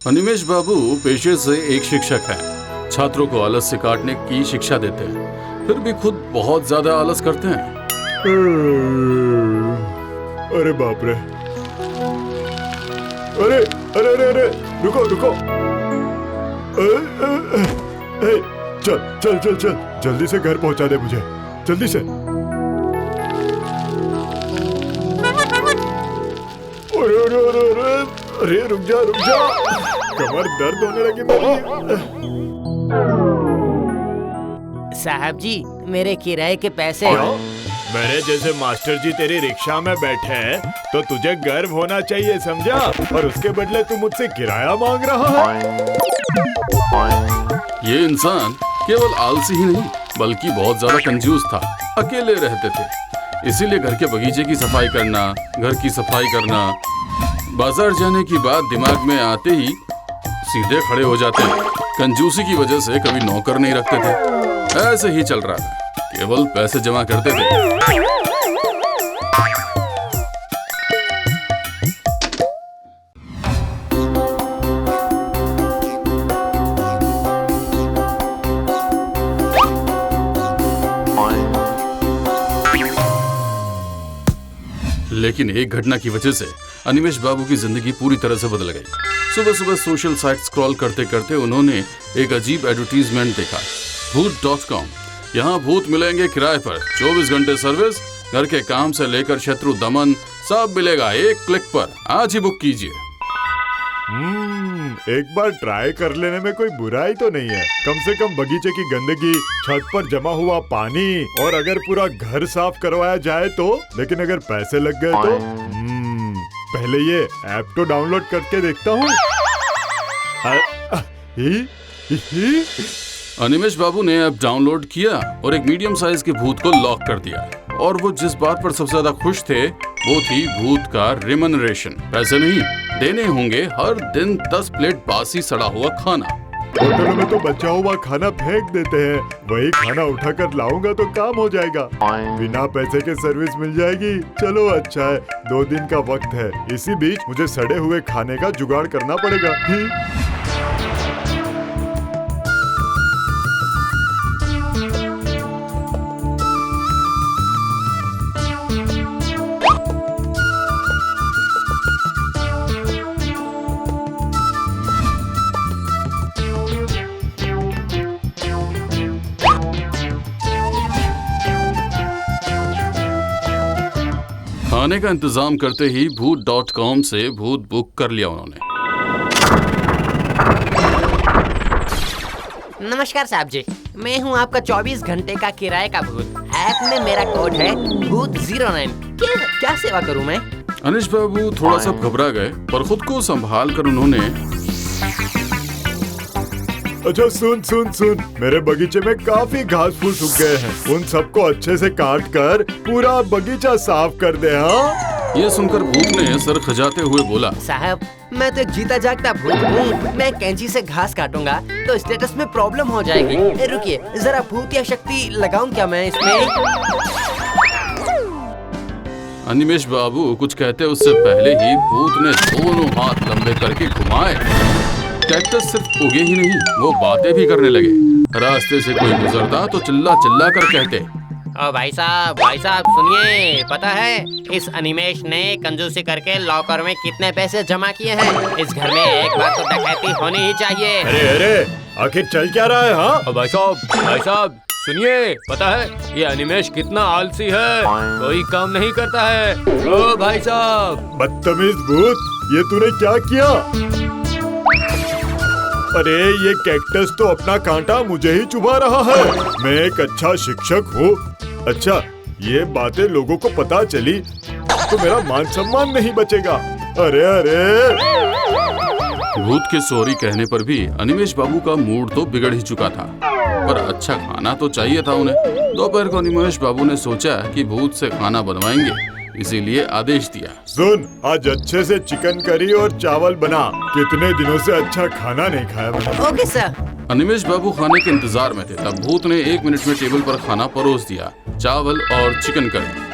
अनिमेष बाबू पेशे से एक शिक्षक हैं। छात्रों को आलस से काटने की शिक्षा देते हैं, फिर भी खुद बहुत ज्यादा आलस करते हैं। अरे बाप रे! अरे अरे अरे अरे रुको रुको! चल चल चल चल, जल्दी से घर पहुंचा दे मुझे, जल्दी से। अरे अरे अरे अरे अरे रुक जा, कमर दर्द होने लगी मेरी। साहब जी, मेरे किराए के पैसे। मेरे जैसे मास्टर जी तेरी रिक्शा में बैठे हैं तो तुझे गर्व होना चाहिए, समझा? और उसके बदले तू मुझसे किराया मांग रहा है। ये इंसान केवल आलसी ही नहीं बल्कि बहुत ज्यादा कंजूस था। अकेले रहते थे, इसीलिए घर के बगीचे की सफाई करना, घर की सफाई करना, बाजार जाने की बात दिमाग में आते ही सीधे खड़े हो जाते हैं। कंजूसी की वजह से कभी नौकर नहीं रखते थे। ऐसे ही चल रहा था, केवल पैसे जमा करते थे। लेकिन एक घटना की वजह से अनिमेष बाबू की जिंदगी पूरी तरह से बदल गई। सुबह सुबह सोशल साइट स्क्रॉल करते करते उन्होंने एक अजीब एडवर्टीजमेंट देखा, भूत.com। यहाँ भूत मिलेंगे किराए पर, 24 घंटे सर्विस, घर के काम से लेकर शत्रु दमन सब मिलेगा एक क्लिक पर। आज ही बुक कीजिए। एक बार ट्राई कर लेने में कोई बुराई तो नहीं है। कम से कम बगीचे की गंदगी, छत पर जमा हुआ पानी और अगर पूरा घर साफ करवाया जाए तो। लेकिन अगर पैसे लग गए तो पहले ये ऐप तो डाउनलोड करके देखता हूँ। अनिमेष बाबू ने ऐप डाउनलोड किया और एक मीडियम साइज के भूत को लॉक कर दिया। और वो जिस बात पर सबसे ज्यादा खुश थे वो थी भूत का रेम्यूनरेशन। पैसे नहीं देने होंगे, हर दिन 10 प्लेट बासी सड़ा हुआ खाना। होटलों में तो बचा हुआ खाना फेंक देते हैं, वही खाना उठाकर लाऊंगा तो काम हो जाएगा। बिना पैसे के सर्विस मिल जाएगी। चलो अच्छा है, 2 दिन का वक्त है। इसी बीच मुझे सड़े हुए खाने का जुगाड़ करना पड़ेगा। खाने का इंतजाम करते ही भूत.com से भूत बुक कर लिया उन्होंने। नमस्कार साहब जी, मैं हूँ आपका 24 घंटे का किराए का भूत। ऐप में मेरा कोड है भूत09। क्या सेवा करूँ मैं? अनिमेष बाबू थोड़ा सा घबरा गए, पर खुद को संभाल कर उन्होंने अच्छा सुन, मेरे बगीचे में काफी घास फूस उग गए हैं। उन सबको अच्छे से काट कर पूरा बगीचा साफ कर दे। हाँ, ये सुनकर भूत ने सर खजाते हुए बोला, साहब मैं तो एक जीता जागता भूत हूँ। मैं कैंची से घास काटूंगा तो स्टेटस में प्रॉब्लम हो जाएगी। रुकिए जरा भूत या शक्ति लगाऊं क्या मैं इसमें? अनिमेष बाबू कुछ कहते उससे पहले ही भूत ने दोनों हाथ लंबे करके घुमाए। कैक्टस सिर्फ उगे ही नहीं, वो बातें भी करने लगे। रास्ते से कोई गुजरता तो चिल्ला चिल्ला कर कहते, ओ भाई साहब सुनिए, पता है इस अनिमेष ने कंजूसी करके लॉकर में कितने पैसे जमा किए हैं? इस घर में एक बार तो डकैती होनी ही चाहिए। अरे अरे आखिर चल क्या रहा है? हाँ भाई साहब सुनिए, पता है ये अनिमेष कितना आलसी है, कोई काम नहीं करता है। ओ भाई साहब! बदतमीज भूत, ये तूने क्या किया? अरे ये कैक्टस तो अपना कांटा मुझे ही चुभा रहा है। मैं एक अच्छा शिक्षक हूँ। अच्छा, ये बातें लोगों को पता चली तो मेरा मान सम्मान नहीं बचेगा। अरे अरे! भूत के सॉरी कहने पर भी अनिमेष बाबू का मूड तो बिगड़ ही चुका था, पर अच्छा खाना तो चाहिए था उन्हें। दोपहर को अनिमेष बाबू ने सोचा कि भूत से खाना बनवाएंगे, इसीलिए आदेश दिया, सुन, आज अच्छे से चिकन करी और चावल बना। कितने दिनों से अच्छा खाना नहीं खाया मैंने। Okay sir. अनिमेष बाबू खाने के इंतजार में थे, तब भूत ने 1 मिनट में टेबल पर खाना परोस दिया, चावल और चिकन करी।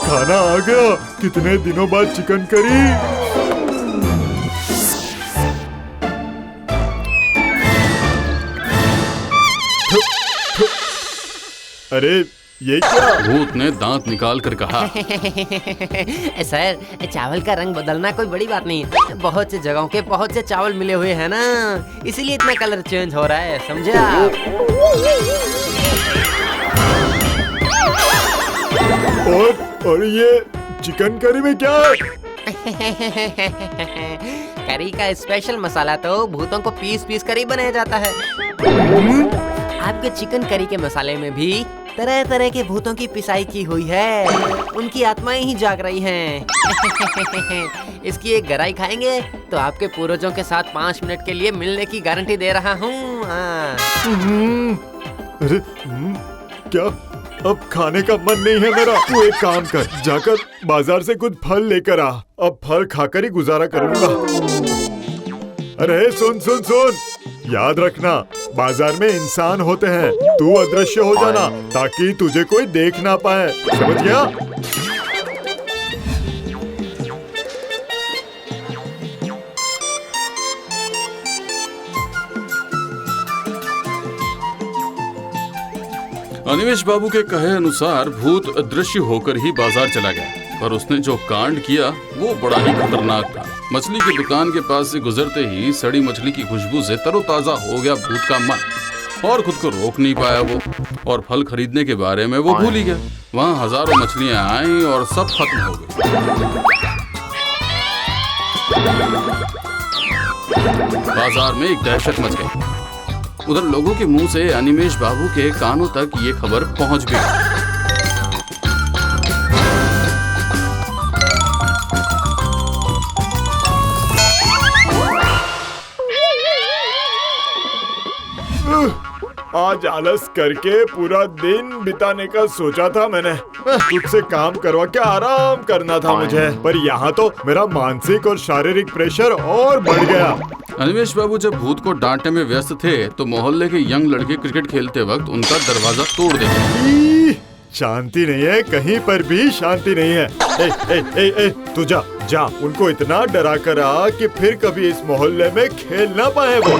खाना आ गया। कितने दिनों बाद चिकन करी। अरे ये क्या? भूत ने दांत निकाल कर कहा, सर, चावल का रंग बदलना कोई बड़ी बात नहीं है। बहुत से जगहों के बहुत से चावल मिले हुए हैं ना, इसीलिए इतना कलर चेंज हो रहा है, समझे आप? और ये चिकन करी में क्या है? करी का स्पेशल मसाला तो भूतों को पीस पीस कर ही बनाया जाता है। आपके चिकन करी के मसाले में भी तरह तरह के भूतों की पिसाई की हुई है, उनकी आत्माएं ही जाग रही हैं। इसकी एक गराई खाएंगे तो आपके पूर्वजों के साथ 5 मिनट के लिए मिलने की गारंटी दे रहा हूँ। अरे क्या? अब खाने का मन नहीं है मेरा। तू एक काम कर, जाकर बाजार से कुछ फल लेकर आ। अब फल खाकर ही गुजारा करूंगा। अरे सुन सुन सुन, याद रखना बाजार में इंसान होते हैं। तू अदृश्य हो जाना ताकि तुझे कोई देख ना पाए, समझ गया? अनिमेष बाबू के कहे अनुसार भूत अदृश्य होकर ही बाजार चला गया, पर उसने जो कांड किया वो बड़ा ही खतरनाक था। मछली की दुकान के पास से गुजरते ही सड़ी मछली की खुशबू से तरोताजा हो गया भूत का मन, और खुद को रोक नहीं पाया वो, और फल खरीदने के बारे में वो भूल ही गया। वहाँ हजारों मछलियाँ आईं और सब खत्म हो गई। बाजार में एक दहशत मच गई। उधर लोगों के मुंह से अनिमेष बाबू के कानों तक ये खबर पहुंच गई। आज आलस करके पूरा दिन बिताने का सोचा था मैंने। तुझसे काम करवा के आराम करना था मुझे, पर यहाँ तो मेरा मानसिक और शारीरिक प्रेशर और बढ़ गया। अनिमेष बाबू जब भूत को डांटने में व्यस्त थे तो मोहल्ले के यंग लड़के क्रिकेट खेलते वक्त उनका दरवाजा तोड़ देते। शांति नहीं है, कहीं पर भी शांति नहीं है। ए, तू जा उनको इतना डरा कर आ कि फिर कभी इस मोहल्ले में खेल ना पाए वो।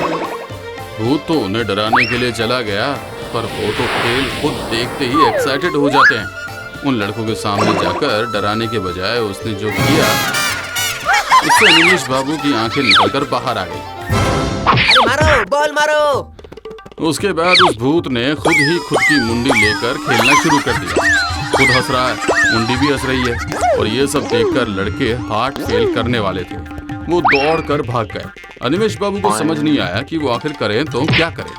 भूत तो उन्हें डराने के लिए चला गया, पर वो तो खेल खुद देखते ही एक्साइटेड हो जाते हैं। उन लड़कों के सामने जाकर डराने के बजाय उसने जो किया उससे अनिमेष बाबू की आंखें निकलकर बाहर आ गई। मारो, बॉल मारो। उसके बाद उस भूत ने खुद की मुंडी लेकर खेलना शुरू कर दिया। खुद हंस रहा है, मुंडी भी हंस रही है, और ये सब देखकर लड़के हार्ट फेल करने वाले थे। वो दौड़कर भाग गए। अनिमेष बाबू को समझ नहीं आया कि वो आखिर करें तो क्या करें।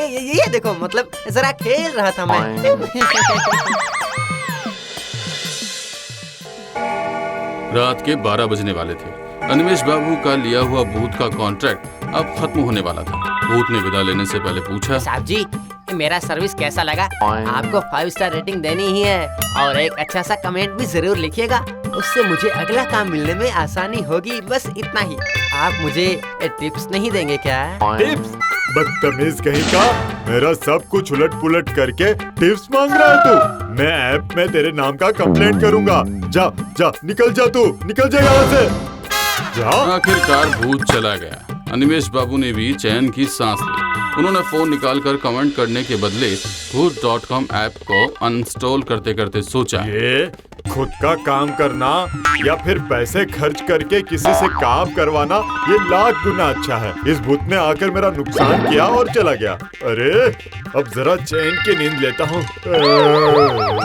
ये देखो, मतलब जरा खेल रहा था मैं। रात के 12 बजने वाले थे। अनिमेष बाबू का लिया हुआ भूत का कॉन्ट्रैक्ट अब खत्म होने वाला था। भूत ने विदा लेने से पहले पूछा, साहब जी, मेरा सर्विस कैसा लगा? आपको 5 स्टार रेटिंग देनी ही है, और एक अच्छा सा कमेंट भी जरूर लिखिएगा, उससे मुझे अगला काम मिलने में आसानी होगी। बस इतना ही। आप मुझे टिप्स नहीं देंगे क्या? टिप्स? बदतमीज कहीं का, मेरा सब कुछ उलट पुलट करके टिप्स मांग रहा है तू? मैं ऐप में तेरे नाम का कंप्लेंट करूंगा। जा निकल जा, तू निकल जा यहाँ से, जा। आखिरकार भूत चला गया। अनिमेष बाबू ने भी चैन की सांस ली। उन्होंने फोन निकालकर कमेंट करने के बदले भूत.com ऐप को अनइंस्टॉल करते करते सोचा, ये खुद का काम करना या फिर पैसे खर्च करके किसी से काम करवाना, ये लाख गुना अच्छा है। इस भूत ने आकर मेरा नुकसान किया और चला गया। अरे अब जरा चैन की नींद लेता हूँ।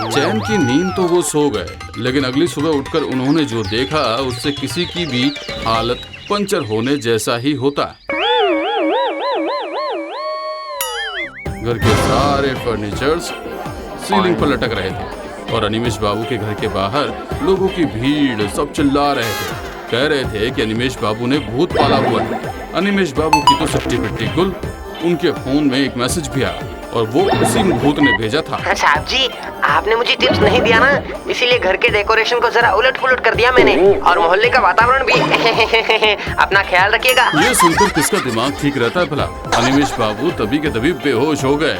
चैन की नींद तो वो सो गए, लेकिन अगली सुबह उठकर उन्होंने जो देखा उससे किसी की भी हालत पंचर होने जैसा ही होता। घर के सारे फर्नीचर्स सीलिंग पर लटक रहे थे, और अनिमेष बाबू के घर के बाहर लोगों की भीड़ सब चिल्ला रहे थे, कह रहे थे कि अनिमेष बाबू ने भूत पाला हुआ है। अनिमेष बाबू की तो सट्टी पिट्टी गुल। उनके फोन में एक मैसेज भी आया, और वो उसी भूत ने भेजा था। साहब जी, आपने मुझे टिप्स नहीं दिया ना, इसीलिए घर के डेकोरेशन को जरा उलट पुलट कर दिया मैंने, और मोहल्ले का वातावरण भी। अपना ख्याल रखिएगा। ये सुनकर किसका दिमाग ठीक रहता है भला? अनिमेष बाबू तभी के तभी बेहोश हो गए।